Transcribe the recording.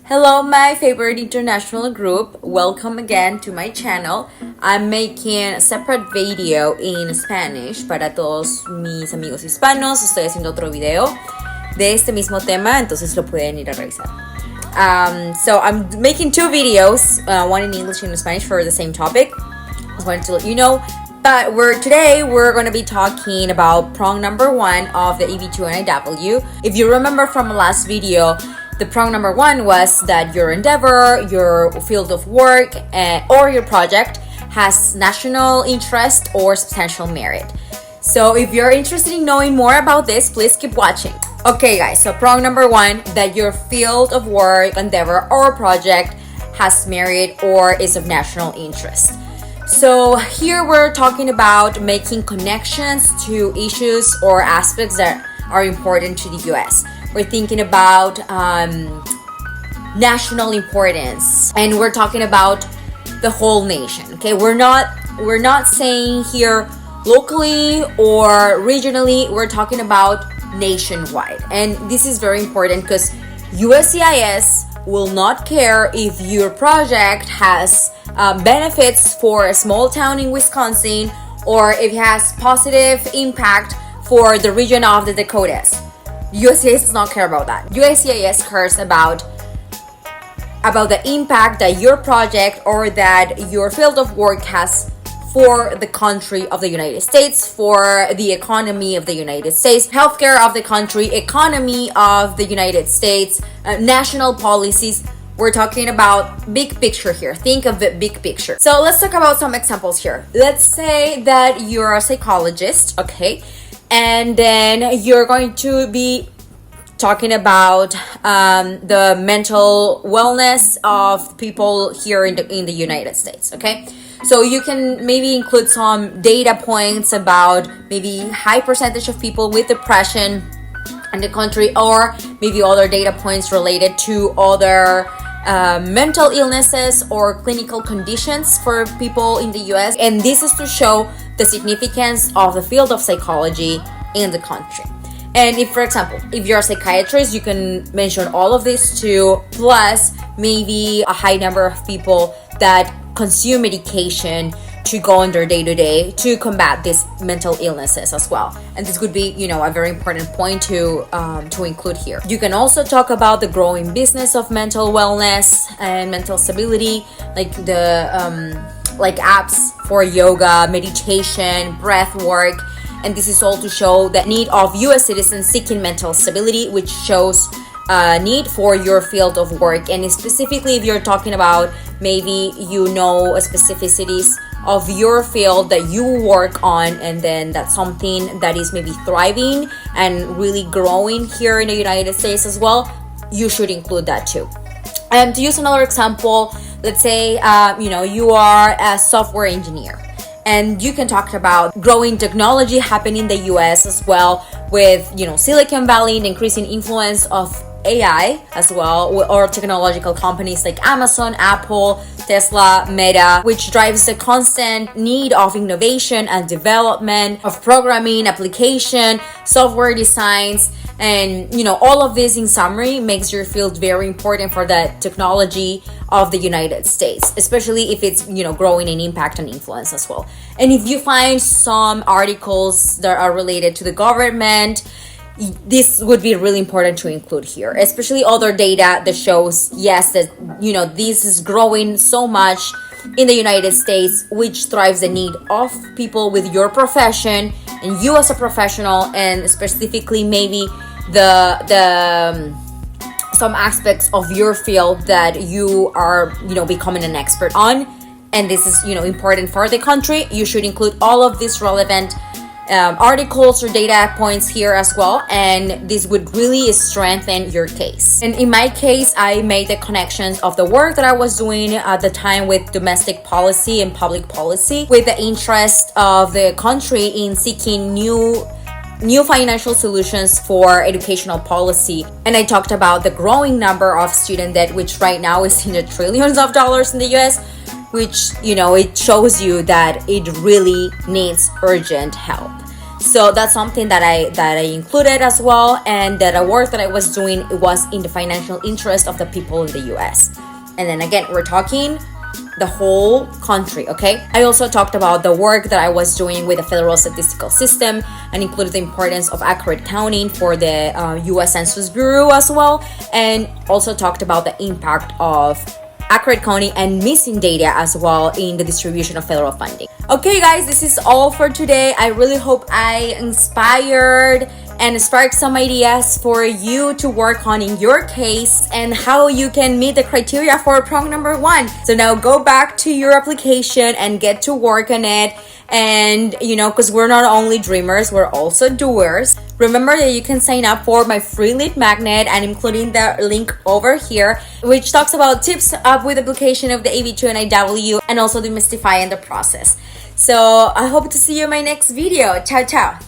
Hello, my favorite international group. Welcome again to my channel. I'm making a separate video in Spanish para todos mis amigos hispanos. Estoy haciendo otro video de este mismo tema, entonces lo pueden ir a revisar. So I'm making two videos, one in English and in Spanish for the same topic. Just wanted to let you know. But today we're going to be talking about prong number 1 of the EB2 NIW. If you remember from the last video, the prong number 1 was that your endeavor, your field of work, or your project has national interest or substantial merit. So if you're interested in knowing more about this, please keep watching. Okay guys, so prong number 1, that your field of work, endeavor, or project has merit or is of national interest. So here we're talking about making connections to issues or aspects that are important to the US. We're thinking about national importance, and we're talking about the whole nation. Okay, we're not saying here locally or regionally. We're talking about nationwide, and this is very important because USCIS will not care if your project has benefits for a small town in Wisconsin or if it has positive impact for the region of the Dakotas. USCIS does not care about that. USCIS cares about the impact that your project or that your field of work has for the country of the United States, for the economy of the United States, healthcare of the country, economy of the United States, national policies. We're talking about big picture here. Think of the big picture. So let's talk about some examples here. Let's say that you're a psychologist, okay? And then you're going to be talking about the mental wellness of people here in the United States, okay? So you can maybe include some data points about maybe high percentage of people with depression in the country, or maybe other data points related to other mental illnesses or clinical conditions for people in the US. And this is to show the significance of the field of psychology in the country. And if, for example, if you're a psychiatrist, you can mention all of this too, plus maybe a high number of people that consume medication to go on their day-to-day to combat these mental illnesses as well. And this would be, a very important point to include here. You can also talk about the growing business of mental wellness and mental stability, like the like apps for yoga, meditation, breath work. And this is all to show the need of US citizens seeking mental stability, which shows need for your field of work. And specifically if you're talking about maybe specificities of your field that you work on, and then that's something that is maybe thriving and really growing here in the United States as well, you should include that too. And to use another example, let's say you are a software engineer, and you can talk about growing technology happening in the US as well, with Silicon Valley and increasing influence of AI as well, or technological companies like Amazon, Apple, Tesla, Meta, which drives the constant need of innovation and development of programming, application, software designs, and all of this in summary makes your field very important for the technology of the United States, especially if it's growing in impact and influence as well. And if you find some articles that are related to the government, this would be really important to include here, especially other data that shows, yes, that this is growing so much in the United States, which drives the need of people with your profession and you as a professional, and specifically maybe the some aspects of your field that you are becoming an expert on, and this is important for the country. You should include all of these relevant articles or data points here as well, and this would really strengthen your case. And in my case, I made the connections of the work that I was doing at the time with domestic policy and public policy with the interest of the country in seeking new financial solutions for educational policy. And I talked about the growing number of student debt, which right now is in the trillions of dollars in the US, which it shows you that it really needs urgent help. So that's something that I included as well, and that the work that I was doing, it was in the financial interest of the people in the US. And then again, we're talking the whole country, okay? I also talked about the work that I was doing with the federal statistical system, and included the importance of accurate counting for the US Census Bureau as well, and also talked about the impact of accurate counting and missing data as well in the distribution of federal funding. Okay guys, this is all for today. I really hope I inspired and spark some ideas for you to work on in your case, and how you can meet the criteria for prong number 1. So now go back to your application and get to work on it. And because we're not only dreamers, we're also doers. Remember that you can sign up for my free lead magnet, and including the link over here, which talks about tips up with application of the EB2 NIW, and also demystifying the process. So I hope to see you in my next video. Ciao ciao.